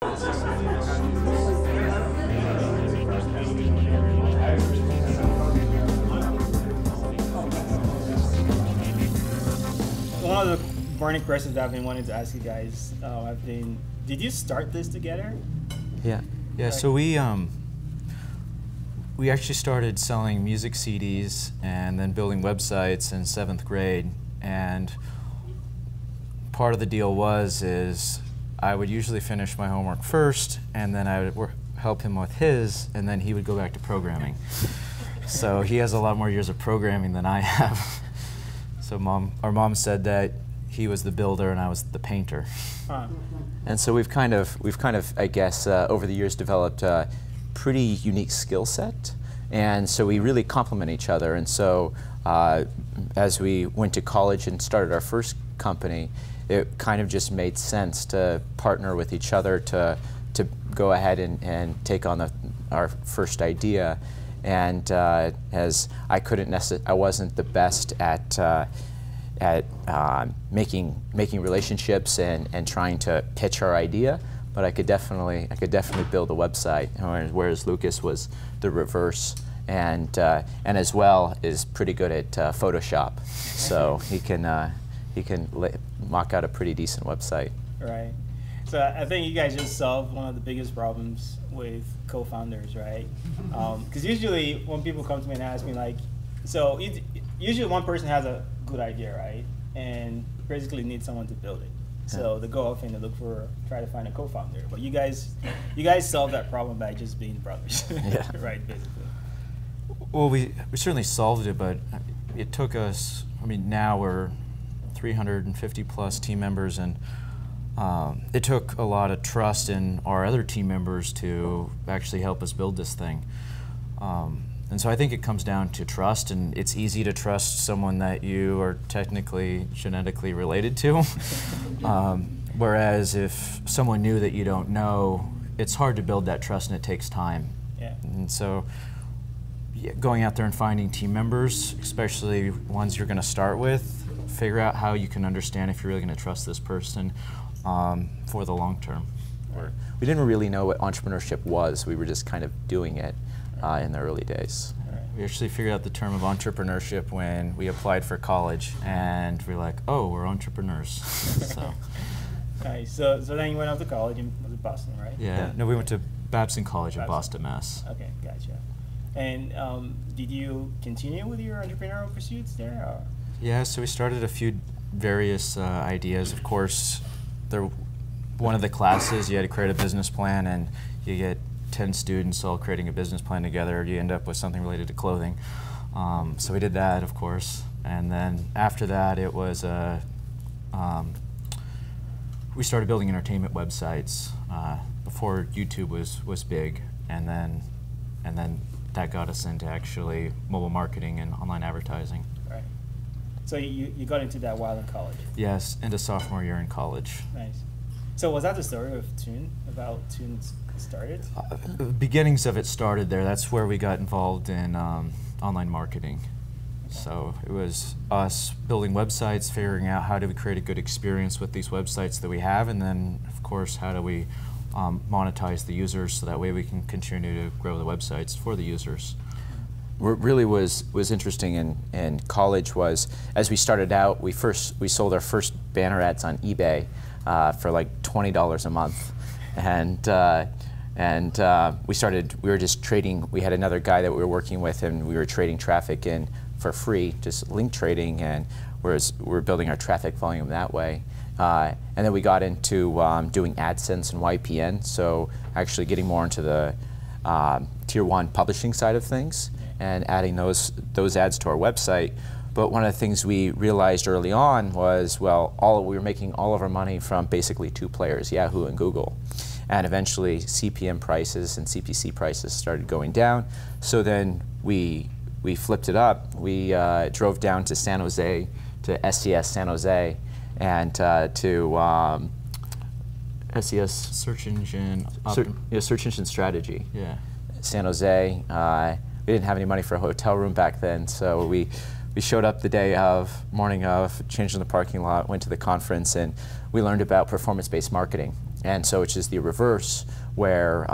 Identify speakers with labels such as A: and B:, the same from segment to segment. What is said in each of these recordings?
A: One of the burning questions that I've been wanting to ask you guys did you start this together?
B: Yeah. Yeah, so we actually started selling music CDs and then building websites in 7th grade. And part of the deal is I would usually finish my homework first, and then I would help him with his, and then he would go back to programming. So he has a lot more years of programming than I have. So our mom said that he was the builder and I was the painter.
A: Huh.
C: And so we've kind of, I guess, over the years developed a pretty unique skill set, and so we really complement each other. And so as we went to college and started our first company, it kind of just made sense to partner with each other to go ahead and take on our first idea. And as I wasn't the best at making relationships and trying to pitch our idea, but I could definitely build a website. Whereas Lucas was the reverse, and as well is pretty good at Photoshop, so he can mock out a pretty decent website.
A: Right. So I think you guys just solved one of the biggest problems with co-founders, right? Because usually when people come to me and ask me, like, so usually one person has a good idea, right? And basically need someone to build it. So they go off and they try to find a co-founder. But you guys solve that problem by just being brothers,
B: Yeah.
A: right? Basically.
B: Well, we certainly solved it, but it took us. I mean, now we're 350 plus team members, and it took a lot of trust in our other team members to actually help us build this thing. And so I think it comes down to trust, and it's easy to trust someone that you are technically, genetically related to. Whereas if someone new that you don't know, it's hard to build that trust, and it takes time.
A: Yeah.
B: And so going out there and finding team members, especially ones you're going to start with, figure out how you can understand if you're really going to trust this person for the long term.
C: We didn't really know what entrepreneurship was. We were just kind of doing it in the early days.
B: We actually figured out the term of entrepreneurship when we applied for college, and we're like, oh, we're entrepreneurs. So.
A: Nice. So then you went off to college in Boston, right?
B: Yeah. No, we went to Babson College in Boston, Mass.
A: Okay, gotcha. And did you continue with your entrepreneurial pursuits there? Or?
B: Yeah, so we started a few various ideas. Of course, one of the classes, you had to create a business plan, and you get 10 students all creating a business plan together. You end up with something related to clothing. So we did that, of course. And then after that, it was we started building entertainment websites before YouTube was big, and then that got us into actually mobile marketing and online advertising.
A: Right. So you got into that while in college?
B: Yes, into sophomore year in college.
A: Nice. So was that the story of Tune, about Tune started?
B: Beginnings of it started there. That's where we got involved in online marketing. Okay. So it was us building websites, figuring out how do we create a good experience with these websites that we have, and then, of course, how do we monetize the users so that way we can continue to grow the websites for the users.
C: What really was interesting in college was, as we started out, we sold our first banner ads on eBay for like $20 a month, and we were just trading. We had another guy that we were working with, and we were trading traffic in for free, just link trading, and we're building our traffic volume that way. And then we got into doing AdSense and YPN, so actually getting more into the Tier 1 publishing side of things and adding those ads to our website. But one of the things we realized early on was, well, we were making all of our money from basically two players, Yahoo and Google. And eventually CPM prices and CPC prices started going down. So then we flipped it up. We drove down to San Jose, to SES San Jose, and to SES
B: Search engine
C: search engine strategy.
B: Yeah.
C: San Jose. We didn't have any money for a hotel room back then, so we showed up the morning of, changed in the parking lot, went to the conference, and we learned about performance-based marketing. And so it's just the reverse, where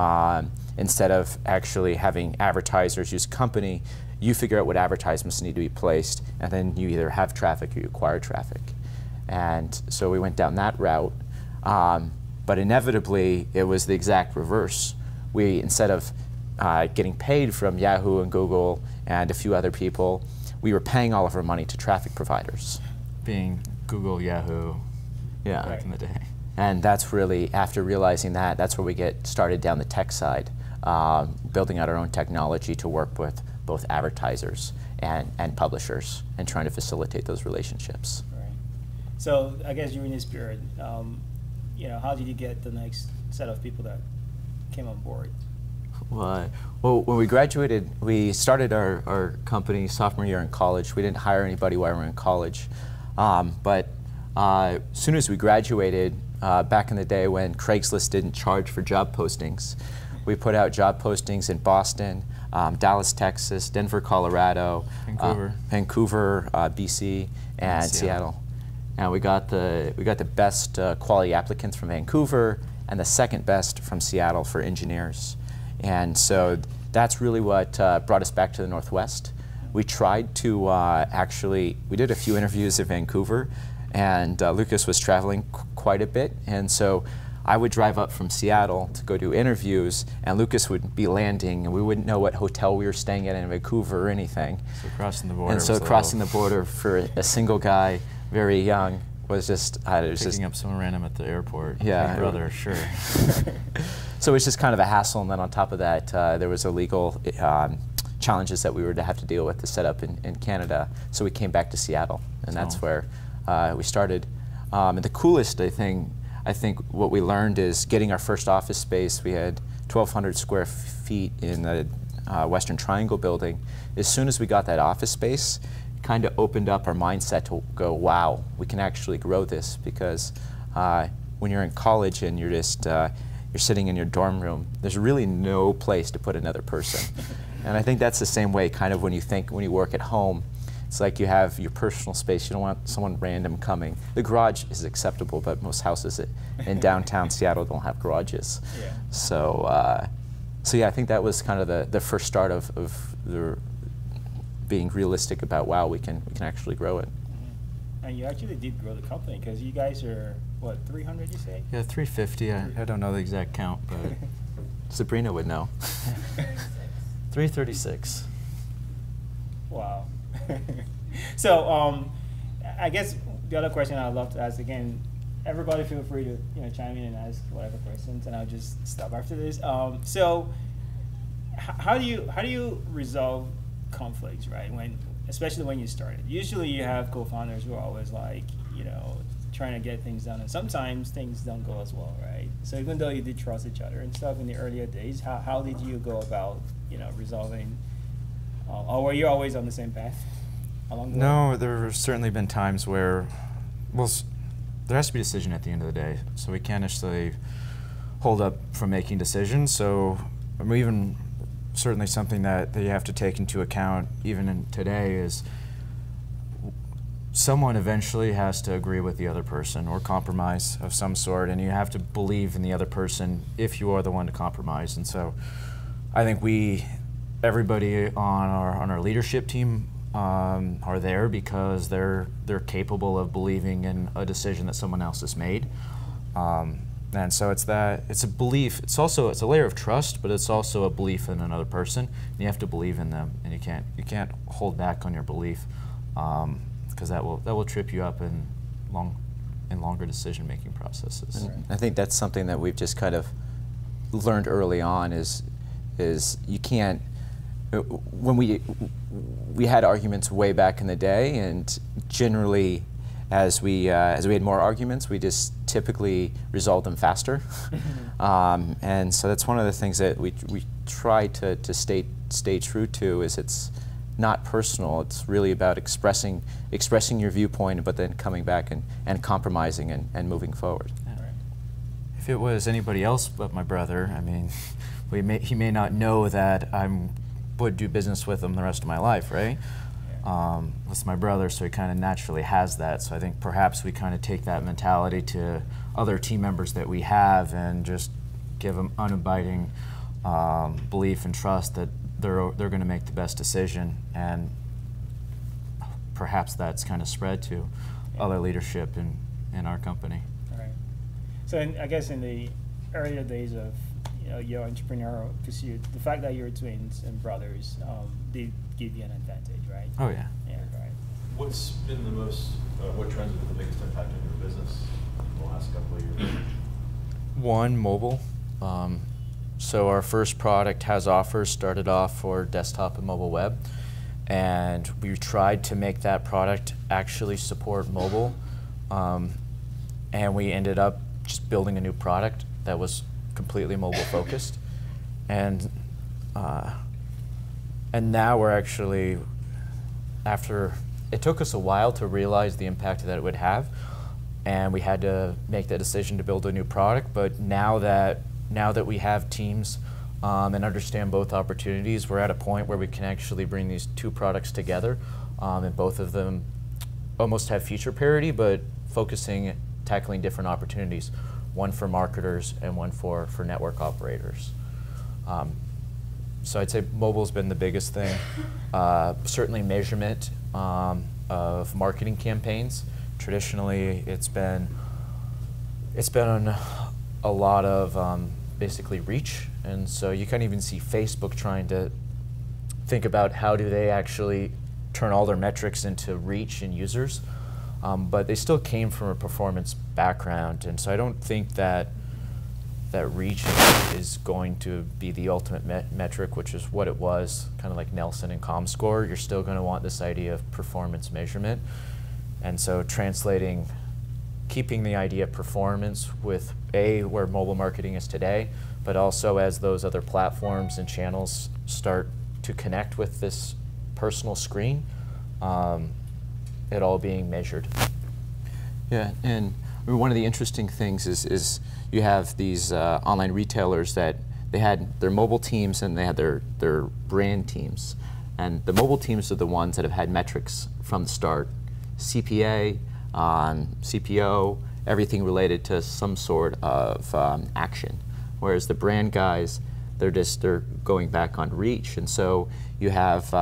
C: instead of actually having advertisers use a company, you figure out what advertisements need to be placed, and then you either have traffic or you acquire traffic. And so we went down that route, but inevitably it was the exact reverse. We, instead of getting paid from Yahoo and Google and a few other people, we were paying all of our money to traffic providers.
B: Being Google, Yahoo,
C: Yeah.
B: back in the day.
C: And that's really, after realizing that, that's where we get started down the tech side, building out our own technology to work with both advertisers and publishers, and trying to facilitate those relationships.
A: Right. So I guess during this period, you know, how did you get the next set of people that came on board?
C: Well, when we graduated, we started our company sophomore year in college. We didn't hire anybody while we were in college. But as soon as we graduated, back in the day when Craigslist didn't charge for job postings, we put out job postings in Boston, Dallas, Texas, Denver, Colorado, Vancouver, BC, and Seattle. And we got the best quality applicants from Vancouver and the second best from Seattle for engineers. And so that's really what brought us back to the Northwest. We tried to we did a few interviews in Vancouver, and Lucas was traveling quite a bit, and so I would drive up from Seattle to go do interviews, and Lucas would be landing, and we wouldn't know what hotel we were staying at in Vancouver or anything.
B: So crossing the border.
C: And so crossing the border for a single guy, very young, was just
B: picking up someone random at the airport.
C: Yeah,
B: Big brother, sure.
C: So it was just kind of a hassle, and then on top of that, there was illegal challenges that we were to have to deal with to set up in Canada. So we came back to Seattle, and that's where we started. And the coolest I think what we learned is getting our first office space. We had 1,200 square feet in the Western Triangle building. As soon as we got that office space, it kind of opened up our mindset to go, wow, we can actually grow this, because when you're in college and you're just you're sitting in your dorm room, there's really no place to put another person. And I think that's the same way kind of when you work at home. It's like you have your personal space. You don't want someone random coming. The garage is acceptable, but most houses in downtown Seattle don't have garages. Yeah. So yeah, I think that was kind of the first start of the being realistic about, wow, we can actually grow it.
A: Mm-hmm. And you actually did grow the company, because you guys are, what, 300 you say?
B: Yeah, 350. I don't know the exact count, but
C: Sabrina would know.
B: 336.
A: Wow. So I guess the other question I'd love to ask, again, everybody feel free to chime in and ask whatever questions, and I'll just stop after this. So how do you resolve conflicts, right? Especially when you started. Usually you have co-founders who are always like, trying to get things done, and sometimes things don't go as well, right? So even though you did trust each other and stuff in the earlier days, how did you go about resolving, or were you always on the same path along the way?
B: No, there have certainly been times where, well, there has to be a decision at the end of the day, so we can't necessarily hold up from making decisions. So even certainly something that you have to take into account even in today is someone eventually has to agree with the other person or compromise of some sort, and you have to believe in the other person if you are the one to compromise. And so I think everybody on our leadership team are there because they're capable of believing in a decision that someone else has made. And so it's a belief. It's a layer of trust, but it's also a belief in another person. And you have to believe in them, and you can't hold back on your belief, because that will trip you up in longer decision making processes.
C: And I think that's something that we've just kind of learned early on is you can't. When we had arguments way back in the day, and generally, as we had more arguments, we just typically resolved them faster. And so that's one of the things that we try to stay true to, is it's not personal. It's really about expressing your viewpoint, but then coming back and compromising and moving forward.
B: Yeah. If it was anybody else but my brother, I mean, he may not know that I would do business with him the rest of my life, right? It's my brother, so he kind of naturally has that. So I think perhaps we kind of take that mentality to other team members that we have and just give them unabiding belief and trust that they're going to make the best decision, and perhaps that's kind of spread to other leadership in our company.
A: All right. So I guess in the earlier days of your entrepreneurial pursuit, the fact that you're twins and brothers did give you an advantage, right?
B: Oh yeah.
A: Yeah, right.
D: What's been the most, what trends have been the biggest impact on your business in the last couple of years?
B: One, mobile. So our first product, Has Offers, started off for desktop and mobile web, and we tried to make that product actually support mobile, and we ended up just building a new product that was completely mobile focused, and now we're actually, after it took us a while to realize the impact that it would have, and we had to make that decision to build a new product. But now that we have teams and understand both opportunities, we're at a point where we can actually bring these two products together, and both of them almost have feature parity, but tackling different opportunities, one for marketers and one for network operators. So I'd say mobile's been the biggest thing. Certainly measurement of marketing campaigns. Traditionally, it's been a lot of basically reach, and so you can't even see Facebook trying to think about how do they actually turn all their metrics into reach and users, but they still came from a performance background, and so I don't think that reach is going to be the ultimate metric, which is what it was, kind of like Nelson and ComScore. You're still going to want this idea of performance measurement, and so keeping the idea of performance with where mobile marketing is today, but also as those other platforms and channels start to connect with this personal screen, it all being measured.
C: Yeah, and one of the interesting things is you have these online retailers that they had their mobile teams and they had their brand teams. And the mobile teams are the ones that have had metrics from the start. CPA, CPO, everything related to some sort of action. Whereas the brand guys, they're going back on reach. And so you have,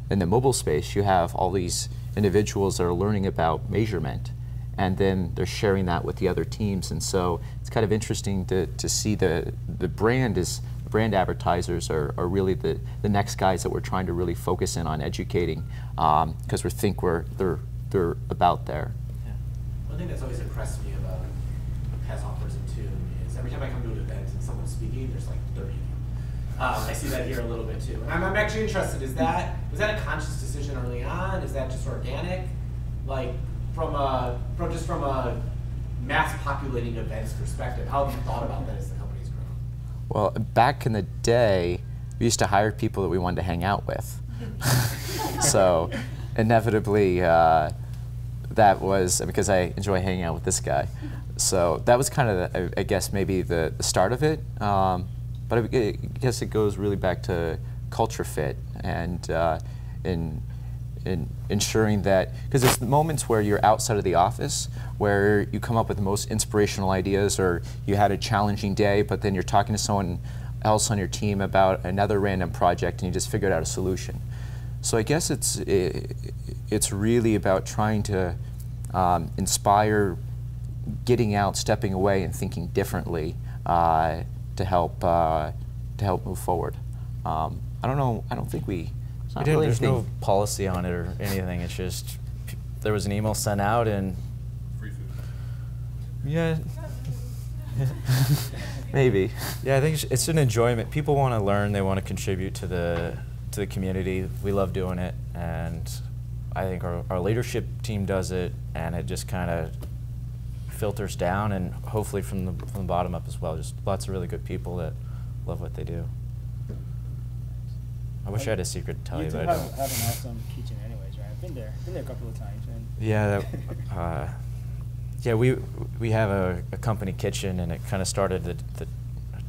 C: in the mobile space, you have all these individuals that are learning about measurement, and then they're sharing that with the other teams. And so it's kind of interesting to see the brand advertisers are really the next guys that we're trying to really focus in on educating, because we think they're about there.
E: Yeah. One thing that's always impressed me about Has Offers and Tune is every time I come to an event and someone's speaking, there's like 30 of them. I see that here a little bit too. And I'm actually interested, was that a conscious decision early on? Is that just organic? Like from a mass populating events perspective, how have you thought about that as the company's grown?
C: Well, back in the day, we used to hire people that we wanted to hang out with. So inevitably, that was because I enjoy hanging out with this guy. So that was kind of, I guess, maybe the start of it. But I guess it goes really back to culture fit and in ensuring that, because there's moments where you're outside of the office where you come up with the most inspirational ideas, or you had a challenging day, but then you're talking to someone else on your team about another random project and you just figured out a solution. So I guess it's really about trying to inspire getting out, stepping away, and thinking differently to help move forward. I don't know. I don't think
B: there's no policy on it or anything. It's just there was an email sent out and
D: Free food.
B: yeah.
C: Maybe.
B: Yeah, I think it's an enjoyment. People want to learn. They want to contribute to the community. We love doing it, and I think our leadership team does it, and it just kind of filters down, and hopefully from the bottom up as well. Just lots of really good people that love what they do. I wish I had a secret to tell you, but I don't.
A: You have an awesome kitchen anyways, right? I've been there a couple of times. And
B: yeah, yeah, we have a company kitchen, and it kind of started the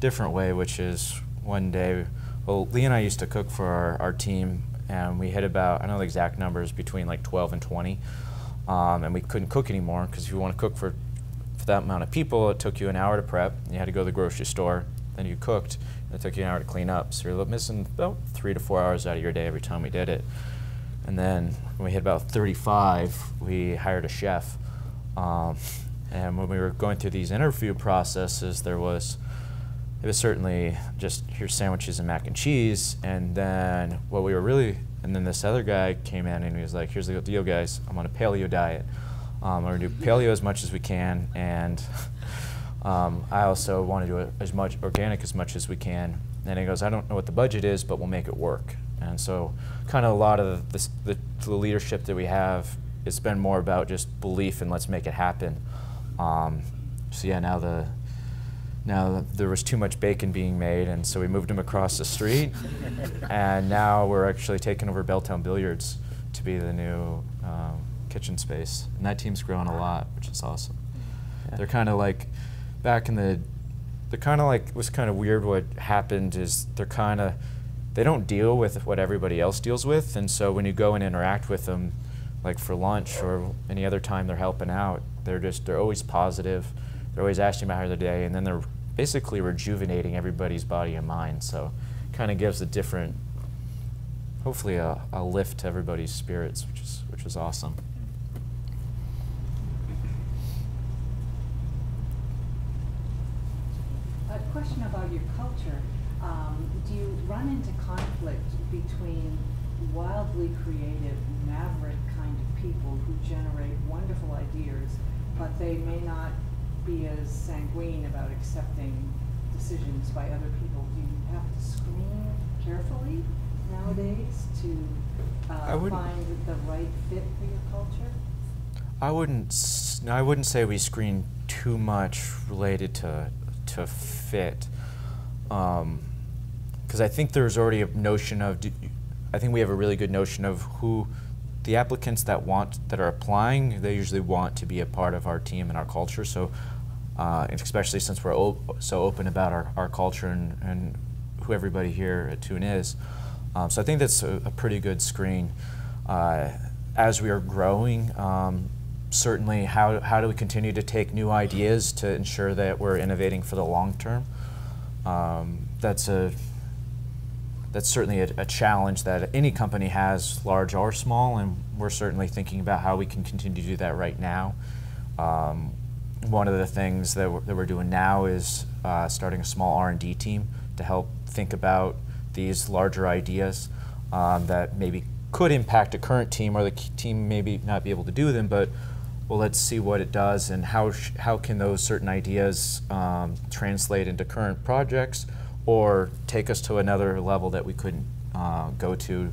B: different way, which is one day, well, Lee and I used to cook for our team, and we hit about, I don't know the exact numbers, between like 12 and 20, and we couldn't cook anymore, because if you want to cook for for that amount of people, it took you an hour to prep. You had to go to the grocery store, then you cooked, and it took you an hour to clean up. So you're missing about 3 to 4 hours out of your day every time we did it. And then when we hit about 35, we hired a chef. And when we were going through these interview processes, it was certainly just, here's sandwiches and mac and cheese. And then and then this other guy came in and he was like, here's the deal, guys. I'm on a paleo diet. We're going to do paleo as much as we can. And I also want to do it as much organic as much as we can. And he goes, I don't know what the budget is, but we'll make it work. And so kind of a lot of the leadership that we have, it's been more about just belief and let's make it happen. So yeah, now there was too much bacon being made, and so we moved him across the street. And now we're actually taking over Belltown Billiards to be the new kitchen space. And that team's grown a lot, which is awesome. Yeah. They're kind of like, it was kind of weird what happened is they don't deal with what everybody else deals with, and so when you go and interact with them, like for lunch or any other time they're helping out, they're always positive, they're always asking about how their day, and then they're basically rejuvenating everybody's body and mind, so kind of gives a different, hopefully a lift to everybody's spirits, which is awesome.
F: A question about your culture. Do you run into conflict between wildly creative, maverick kind of people who generate wonderful ideas, but they may not be as sanguine about accepting decisions by other people? Do you have to screen carefully nowadays to find the right fit for your culture?
B: I wouldn't say we screen too much related to fit. Because I think there's already a notion of, I think we have a really good notion of who the applicants that are applying, they usually want to be a part of our team and our culture. So, especially since we're so open about our culture and who everybody here at Tune is. So I think that's a pretty good screen. As we are growing, certainly how do we continue to take new ideas to ensure that we're innovating for the long term? That's certainly a challenge that any company has, large or small, and we're certainly thinking about how we can continue to do that right now. One of the things that we're doing now is starting a small R&D team to help think about these larger ideas that maybe could impact a current team, or the team maybe not be able to do them, but well, let's see what it does and how can those certain ideas translate into current projects or take us to another level that we couldn't go to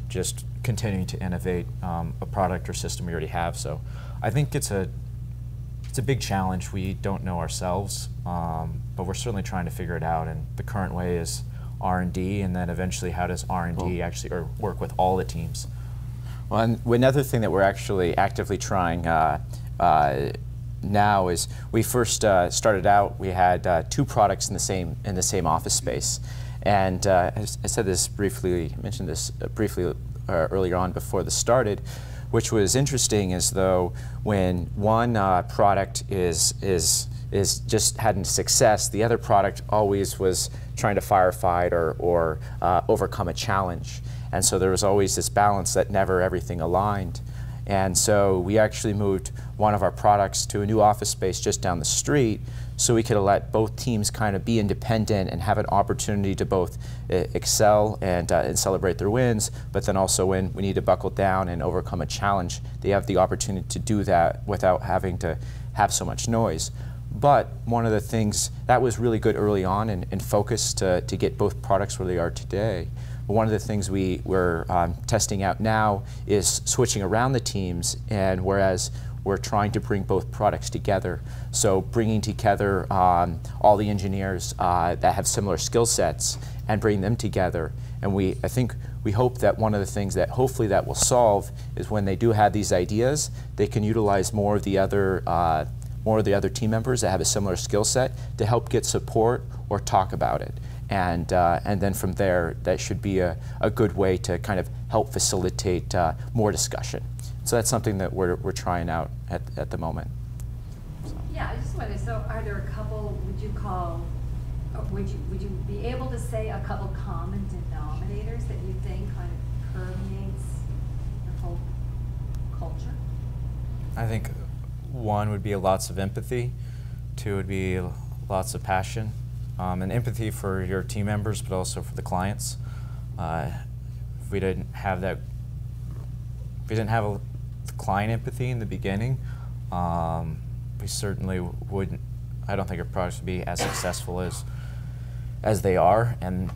B: just continuing to innovate a product or system we already have. So I think it's a big challenge. We don't know ourselves, but we're certainly trying to figure it out, and the current way is R&D, and then eventually how does R&D actually work with all the teams?
C: Well, and another thing that we're actually actively trying now is we first started out, we had 2 products in the same office space, and I said this briefly, mentioned this briefly earlier on before this started, which was interesting is though when one product is just having success, the other product always was trying to firefight or overcome a challenge. And so there was always this balance that never everything aligned. And so we actually moved one of our products to a new office space just down the street so we could let both teams kind of be independent and have an opportunity to both excel and celebrate their wins, but then also when we need to buckle down and overcome a challenge, they have the opportunity to do that without having to have so much noise. But one of the things that was really good early on and focused to get both products where they are today. But one of the things we're testing out now is switching around the teams, and whereas we're trying to bring both products together. So bringing together all the engineers that have similar skill sets and bring them together. And I think we hope that one of the things that hopefully that will solve is when they do have these ideas, they can utilize more of the other team members that have a similar skill set to help get support or talk about it. And then from there, that should be a good way to kind of help facilitate more discussion. So that's something that we're trying out at the moment. So.
G: Yeah, Yeah, I just wanted, so are there a couple, would you call, or would you be able to say a couple common denominators that you think kind of permeates the whole culture?
B: I think one would be lots of empathy, two would be lots of passion, and empathy for your team members, but also for the clients. If we didn't have that, if we didn't have the client empathy in the beginning, we certainly wouldn't. I don't think our products would be as successful as they are, and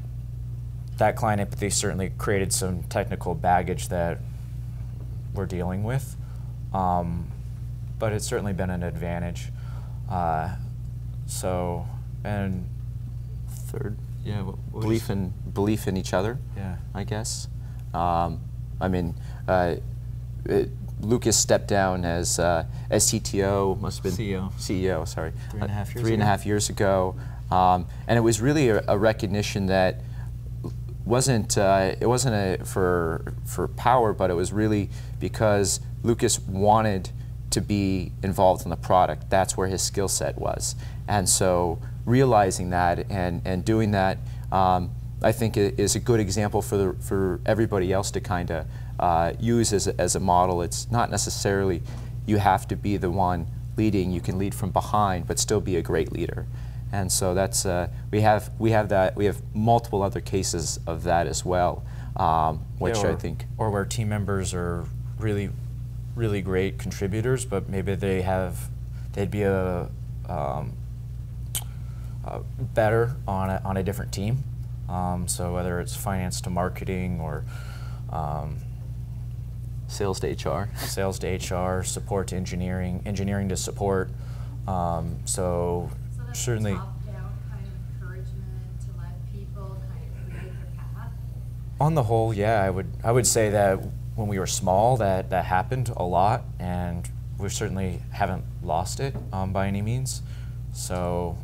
B: that client empathy certainly created some technical baggage that we're dealing with. But it's certainly been an advantage. So, and third, yeah,
C: Belief in each other.
B: Yeah,
C: I guess. I mean, Lucas stepped down as CTO. Must have been CEO. Sorry, 3.5 years ago. And it was really a recognition that it wasn't for power, but it was really because Lucas wanted to be involved in the product. That's where his skill set was. And so realizing that and doing that, I think is a good example for everybody else to kind of use as a model. It's not necessarily you have to be the one leading. You can lead from behind, but still be a great leader. And so that's we have that. We have multiple other cases of that as well, which I think,
B: or where team members are really great contributors, but maybe they'd be better on a different team. So whether it's finance to marketing or
C: sales to HR,
B: support to engineering, engineering to support. So
G: that's
B: certainly.
G: a top-down kind of encouragement to let people kind of create their path.
B: On the whole, yeah, I would say that when we were small, that happened a lot, and we certainly haven't lost it by any means. So,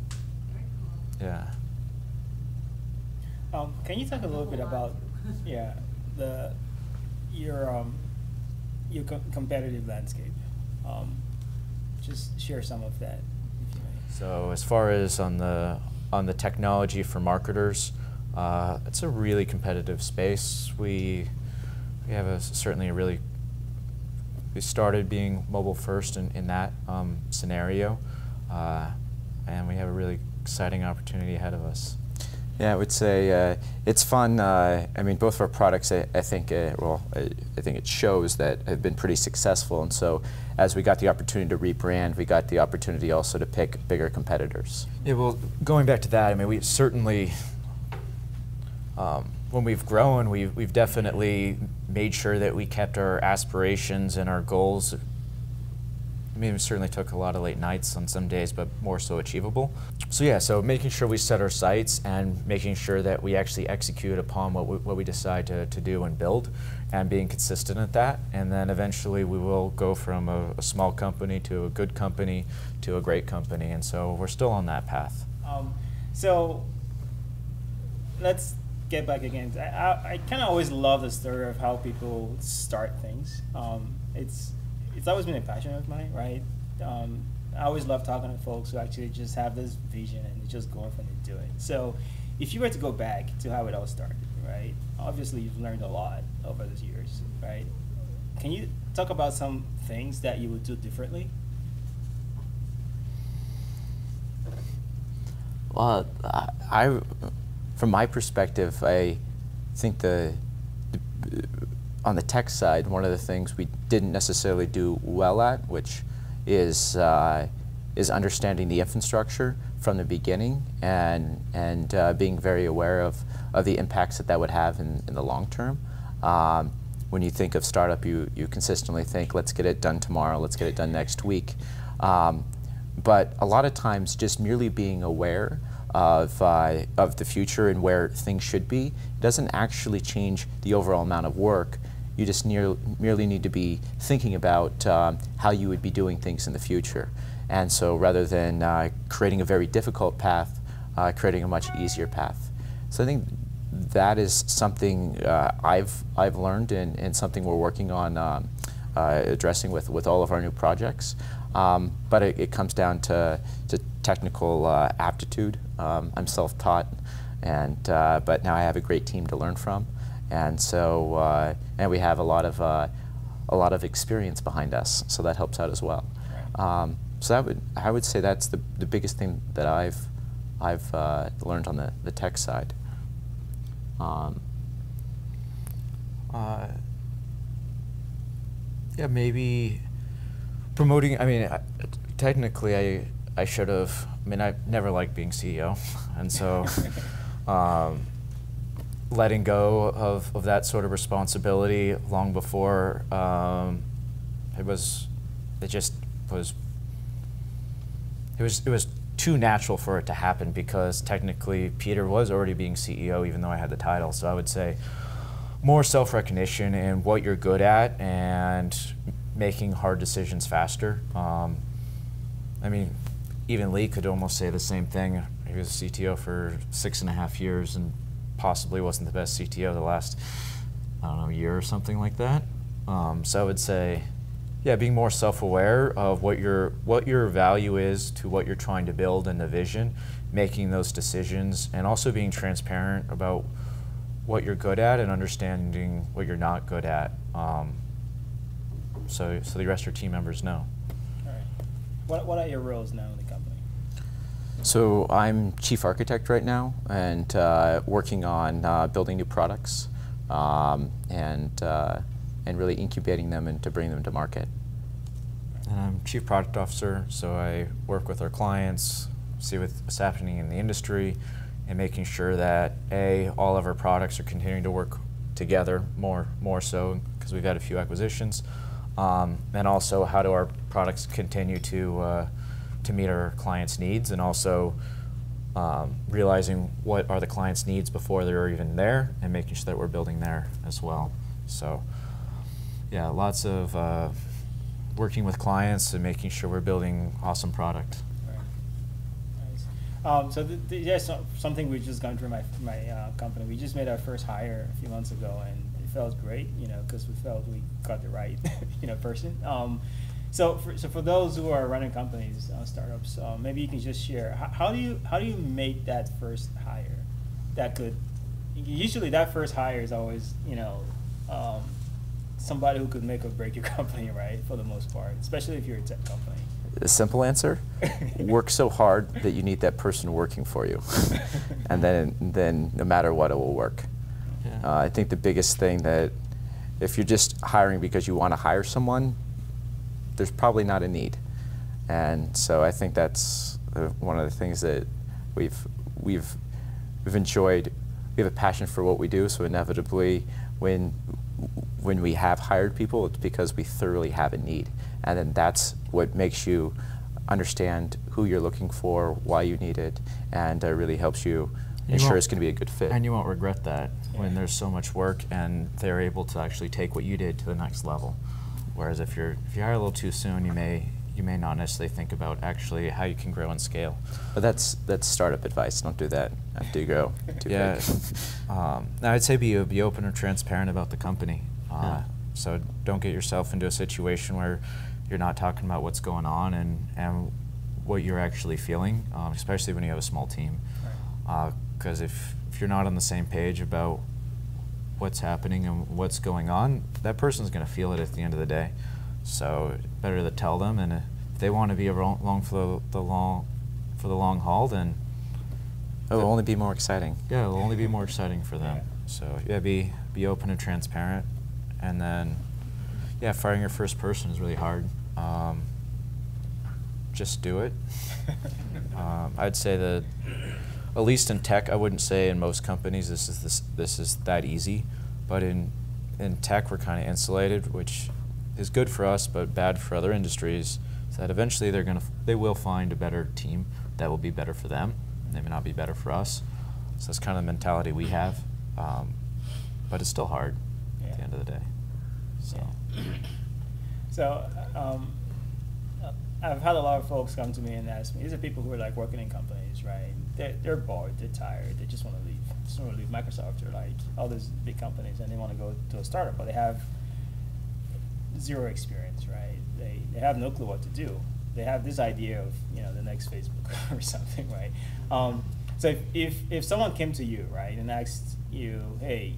B: yeah.
A: Can you talk a little bit about, your competitive landscape? Just share some of that, if you may.
B: So, as far as on the technology for marketers, it's a really competitive space. We have certainly a really. We started being mobile first in that scenario, and we have a really exciting opportunity ahead of us.
C: Yeah, I would say it's fun. I mean, both of our products, I think, I think it shows that have been pretty successful. And so, as we got the opportunity to rebrand, we got the opportunity also to pick bigger competitors.
B: Yeah, well, going back to that, I mean, we certainly, when we've grown, we've definitely made sure that we kept our aspirations and our goals. I mean, it certainly took a lot of late nights on some days, but more so achievable. So yeah, so making sure we set our sights and making sure that we actually execute upon what we decide to do and build, and being consistent at that. And then eventually we will go from a small company to a good company to a great company. And so we're still on that path.
A: So let's get back again. I kind of always love the story of how people start things. It's always been a passion of mine, right? I always love talking to folks who actually just have this vision and just going from it to it. So if you were to go back to how it all started, right? Obviously you've learned a lot over those years, right? Can you talk about some things that you would do differently?
C: Well, from my perspective, I think on the tech side, one of the things we didn't necessarily do well at, which is understanding the infrastructure from the beginning and being very aware of the impacts that would have in the long term. When you think of startup, you consistently think, let's get it done tomorrow, let's get it done next week. But a lot of times, just merely being aware of the future and where things should be doesn't actually change the overall amount of work. You just merely need to be thinking about how you would be doing things in the future. And so rather than creating a very difficult path, creating a much easier path. So I think that is something I've learned and something we're working on addressing with all of our new projects. But it comes down to technical aptitude. I'm self-taught, but now I have a great team to learn from, and so and we have a lot of experience behind us, so that helps out as well.
A: Right.
C: So I would say that's the biggest thing that I've learned on the tech side.
B: Yeah, maybe promoting. I mean, technically, I should have. I mean, I never liked being CEO, and so letting go of that sort of responsibility long before it was too natural for it to happen, because technically Peter was already being CEO even though I had the title. So I would say more self-recognition in what you're good at and making hard decisions faster. I mean, even Lee could almost say the same thing. He was CTO for 6.5 years and possibly wasn't the best CTO the last, I don't know, year or something like that. So I would say, yeah, being more self-aware of what your value is to what you're trying to build and the vision, making those decisions, and also being transparent about what you're good at and understanding what you're not good at, so the rest of your team members know.
A: All right. What are your roles now in the company?
C: So I'm chief architect right now, and working on building new products, and really incubating them and to bring them to market.
B: And I'm chief product officer, so I work with our clients, see what's happening in the industry, and making sure that all of our products are continuing to work together more so, because we've had a few acquisitions, and also how do our products continue to meet our clients' needs, and also realizing what are the clients' needs before they're even there, and making sure that we're building there as well. So yeah, lots of working with clients and making sure we're building awesome product.
A: Nice. So there's something we've just gone through my company. We just made our first hire a few months ago, and it felt great, because we felt we got the right, person. So for those who are running companies, startups, maybe you can just share how do you make that first hire that good? Usually that first hire is always somebody who could make or break your company, right? For the most part, especially if you're a tech company.
C: The simple answer: work so hard that you need that person working for you, and then no matter what, it will work. Yeah. I think the biggest thing that if you're just hiring because you want to hire someone, there's probably not a need, and so I think that's one of the things that we've enjoyed. We have a passion for what we do, so inevitably, when we have hired people, it's because we thoroughly have a need, and then that's what makes you understand who you're looking for, why you need it, and really helps you ensure it's going to be a good fit.
B: And you won't regret that when there's so much work and they're able to actually take what you did to the next level. Whereas if you hire a little too soon, you may not necessarily think about actually how you can grow and scale.
C: But that's startup advice. Don't do that after you grow too big.
B: I'd say be open and transparent about the company. So don't get yourself into a situation where you're not talking about what's going on and what you're actually feeling, especially when you have a small team. Because if you're not on the same page about what's happening and what's going on, that person's going to feel it at the end of the day. So better to tell them, and if they want to be along for the long haul, then
C: it'll only be more exciting.
B: Yeah, it'll only be more exciting for them. So yeah, be open and transparent, and then firing your first person is really hard. Just do it. I'd say that, at least in tech, I wouldn't say in most companies this is that easy, but in tech we're kind of insulated, which is good for us but bad for other industries. So that eventually they will find a better team that will be better for them. They may not be better for us. So that's kind of the mentality we have, but it's still hard at the end of the day.
A: So I've had a lot of folks come to me and ask me. These are people who are like working in companies, right? They're bored, they're tired, they just want to leave. Just want to leave Microsoft or like all these big companies, and they want to go to a startup, but they have zero experience, right? They have no clue what to do. they have this idea of, you know, the next Facebook or something, right? So if someone came to you, right, and asked you, hey,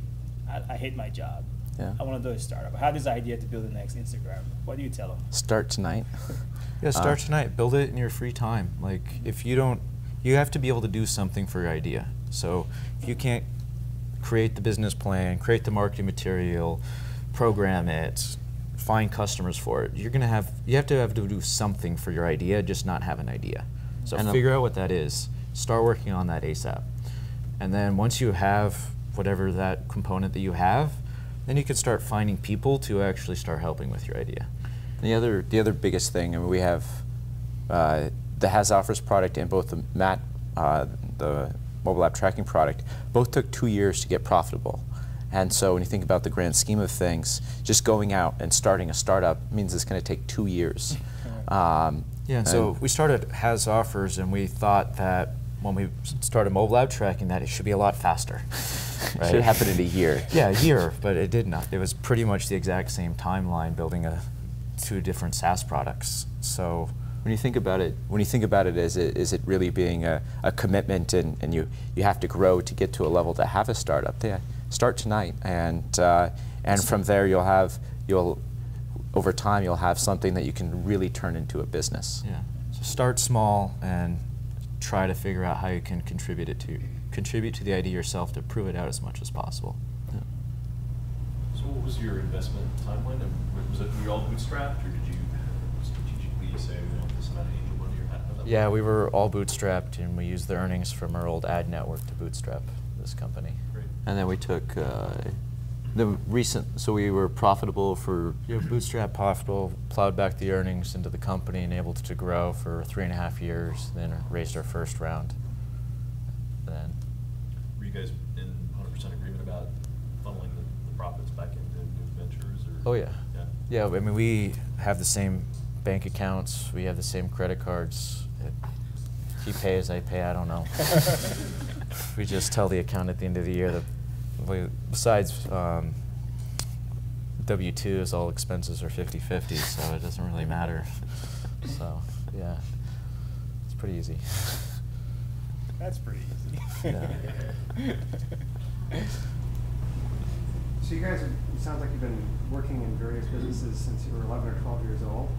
A: I hate my job,
C: Yeah.
A: I want to do a startup, I have this idea to build the next Instagram, what do you tell them?
C: Start tonight.
B: Yeah, start tonight. Build it in your free time. Like, if you don't, you have to be able to do something for your idea. So if you can't create the business plan, create the marketing material, program it, find customers for it, you have to do something for your idea, just not have an idea. So figure out what that is. Start working on that ASAP. And then once you have whatever that component that you have, then you can start finding people to actually start helping with your idea.
C: The other biggest thing, I mean, we have the Has Offers product and both the mobile app tracking product, both took 2 years to get profitable. And so when you think about the grand scheme of things, just going out and starting a startup means it's going to take 2 years.
B: Yeah, so we started Has Offers, and we thought that when we started mobile app tracking that it should be a lot faster. Right?
C: Should happen in a year.
B: Yeah, a year, but it did not. It was pretty much the exact same timeline building two different SaaS products. So
C: when you think about it, is it really being a commitment, and you have to grow to get to a level to have a startup? Yeah, start tonight, and from there over time you'll have something that you can really turn into a business.
B: Yeah, so start small and try to figure out how you can contribute to the idea yourself to prove it out as much as possible.
C: Yeah.
D: So what was your investment timeline? And were you all bootstrapped, or did you strategically say we want this amount of angel money, or how that
B: Yeah,
D: work?
B: we were all bootstrapped, and we used the earnings from our old ad network to bootstrap this company.
D: Great.
C: And then we took so we were profitable for.
B: Bootstrap profitable, plowed back the earnings into the company, and able to grow for 3.5 years, then raised our first round. Then
D: Were you guys in 100% agreement about funneling the profits back into new ventures? Or?
B: Oh yeah. Yeah, I mean, we have the same bank accounts, we have the same credit cards. He pays, I pay, I don't know. We just tell the accountant at the end of the year that, besides W-2s, all expenses are 50-50, so it doesn't really matter. So, yeah, it's pretty easy.
A: That's pretty easy.
B: Yeah.
H: So you guys, it sounds like you've been working in various businesses since you were 11 or 12 years old.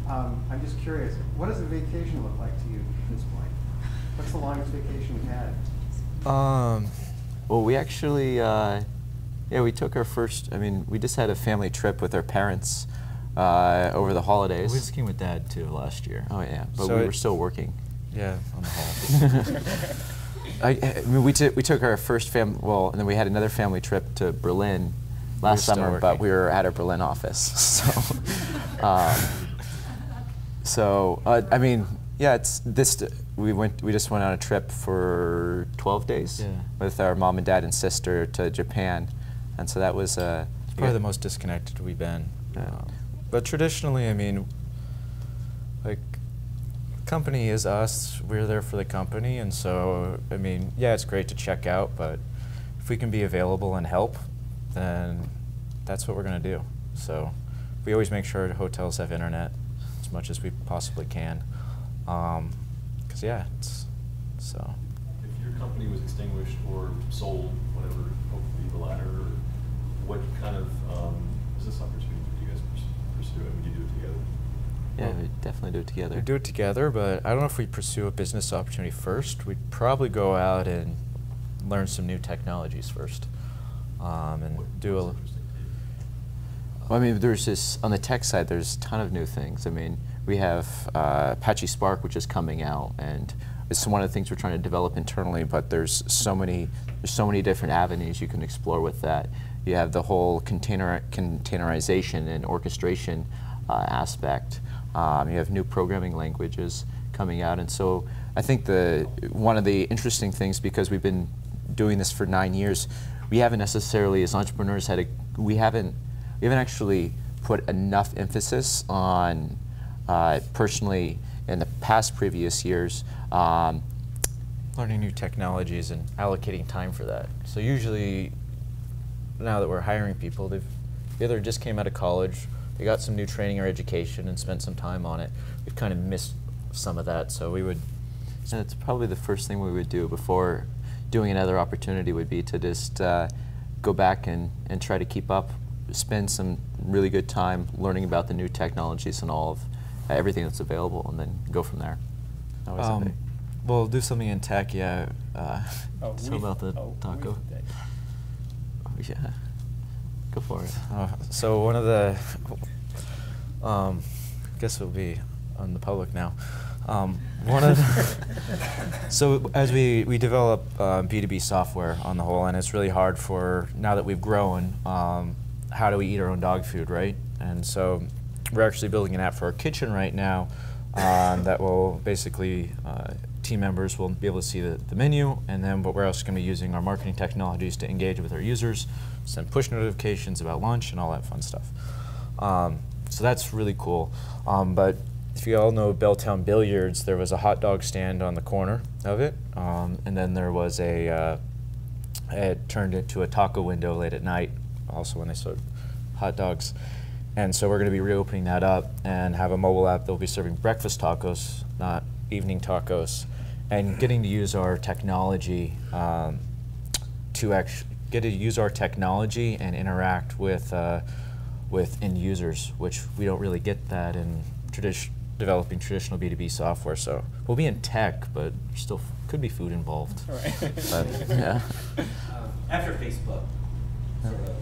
H: I'm just curious, what does a vacation look like to you at this point? What's the longest vacation you've had?
C: Well, we actually, we took our first. I mean, we just had a family trip with our parents over the holidays.
B: We just came with Dad too last year.
C: Oh yeah, but
B: So
C: we were still working.
B: Yeah, on the whole.
C: I mean, we took our first family. Well, and then we had another family trip to Berlin last
B: still
C: summer, but
B: working.
C: we were at our Berlin office. So, I mean, yeah, it's this. We just went on a trip for 12 days
B: Yeah.
C: with our mom and dad and sister to Japan, and so that was
B: Probably the most disconnected we've been.
C: Yeah.
B: But traditionally, I mean, like, company is us. We're there for the company, and so, I mean, yeah, it's great to check out, but if we can be available and help, then that's what we're going to do. So we always make sure hotels have internet as much as we possibly can. Because, yeah, it's so.
D: If your company was extinguished or sold, whatever, hopefully the latter, what kind of business opportunities would you guys pursue, and would you do it together?
C: yeah, we definitely do it together.
B: We do it together, but I don't know if we pursue a business opportunity first. We'd probably go out and learn some new technologies first, and do a.
D: What's interesting to you?
C: Well, I mean, there's this on the tech side. There's a ton of new things. I mean, we have Apache Spark, which is coming out, and it's one of the things we're trying to develop internally. But there's so many different avenues you can explore with that. You have the whole containerization and orchestration aspect. You have new programming languages coming out, and so I think one of the interesting things, because we've been doing this for 9 years, we haven't necessarily, as entrepreneurs, we haven't actually put enough emphasis on personally in the previous years.
B: Learning new technologies and allocating time for that. So usually, now that we're hiring people, they've either just came out of college, they got some new training or education and spent some time on it. We've kind of missed some of that, so we would.
C: And it's probably the first thing we would do before doing another opportunity would be to just go back and try to keep up, spend some really good time learning about the new technologies and all of everything that's available, and then go from there. That was a big-
B: We'll do something in tech, yeah.
C: Tell about the taco. Yeah, go for it.
B: So one of the, I guess it'll be on the public now. One of the so as we develop B2B software on the whole, and it's really hard for, now that we've grown, how do we eat our own dog food, right? And so we're actually building an app for our kitchen right now that will basically, team members will be able to see the menu, and then but we're also going to be using our marketing technologies to engage with our users, send push notifications about lunch and all that fun stuff. So that's really cool. But if you all know Belltown Billiards, there was a hot dog stand on the corner of it, and then there was it turned into a taco window late at night, also when they sold hot dogs. And so we're going to be reopening that up and have a mobile app that will be serving breakfast tacos, not evening tacos, and getting to use our technology and interact with end users, which we don't really get that in developing traditional B2B software. So we'll be in tech, but still could be food involved.
A: Right.
C: But, yeah.
E: After Facebook sort of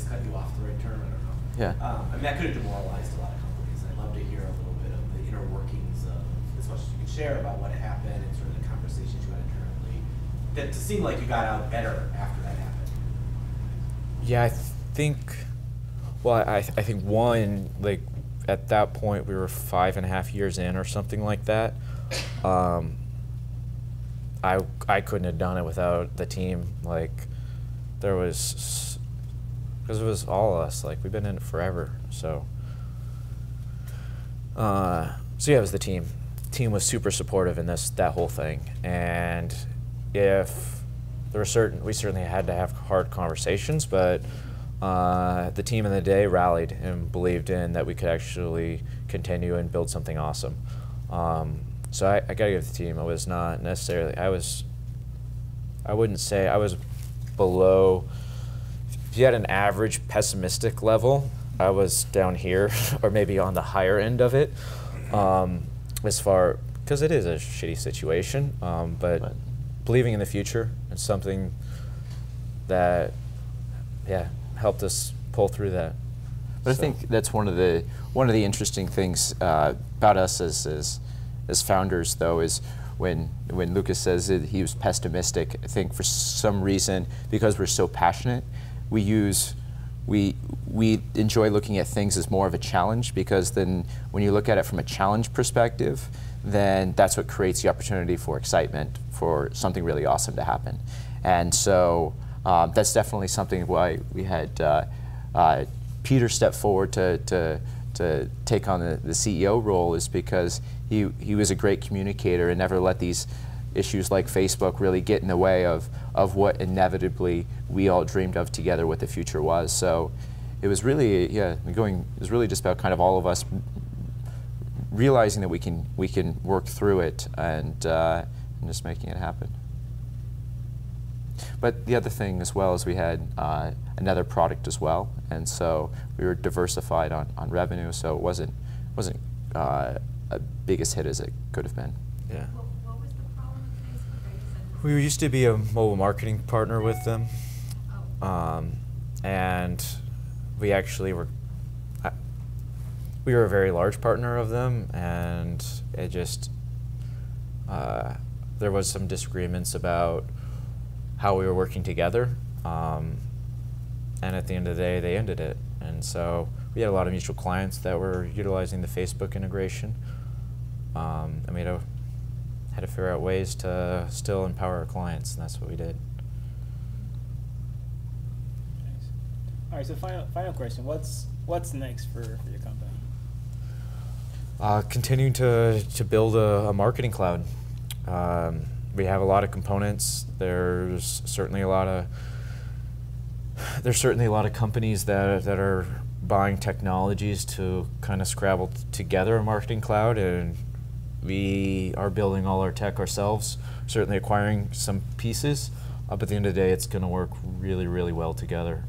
E: cut you off, the right term, I don't know.
C: Yeah.
E: I mean, that could have demoralized a lot of companies. I'd love to hear a little bit of the inner workings of, as much as you can share about what happened and sort of the conversations you had internally. That to seem like you got out better after that happened.
B: Yeah, I think. Well, I think one, like at that point we were 5.5 years in or something like that. I couldn't have done it without the team. Like there was, because it was all of us. Like we've been in it forever. So yeah, it was the team. Team was super supportive in that whole thing. And if there were we certainly had to have hard conversations, but the team in the day rallied and believed in that we could actually continue and build something awesome. So I gotta give the team. I was not necessarily. I wouldn't say I was below. If you had an average pessimistic level, I was down here, or maybe on the higher end of it. Because it is a shitty situation, but believing in the future and something that, yeah, helped us pull through that.
C: But I think that's one of the interesting things about us as founders, though, is when Lucas says that he was pessimistic. I think for some reason, because we're so passionate, we enjoy looking at things as more of a challenge, because then when you look at it from a challenge perspective, then that's what creates the opportunity for excitement, for something really awesome to happen. And so that's definitely something why we had Peter step forward to take on the CEO role, is because he was a great communicator and never let these issues like Facebook really get in the way of what inevitably we all dreamed of together, what the future was. So it was really, yeah, it was really just about kind of all of us realizing that we can work through it and just making it happen. But the other thing as well is we had another product as well, and so we were diversified on revenue, so it wasn't a biggest hit as it could have been.
B: Yeah.
G: What was the problem with Facebook?
B: We used to be a mobile marketing partner with them, and we actually were a very large partner of them, and it just there was some disagreements about how we were working together, and at the end of the day they ended it. And so we had a lot of mutual clients that were utilizing the Facebook integration, and we had to figure out ways to still empower our clients, and that's what we did.
A: Nice. All right, so final question. What's next for your company?
B: Continuing to build a marketing cloud. We have a lot of components. There's certainly a lot of companies that are buying technologies to kind of scrabble together a marketing cloud, and we are building all our tech ourselves, certainly acquiring some pieces, but at the end of the day it's going to work really, really well together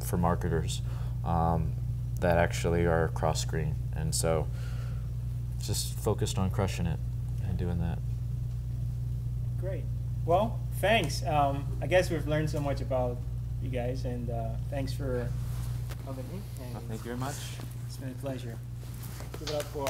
B: for marketers that actually are cross-screen. And so just focused on crushing it and doing that.
A: Great. Well, thanks. I guess we've learned so much about you guys, and thanks for coming in.
C: Well, thank you very much.
A: It's been a pleasure. Give it up for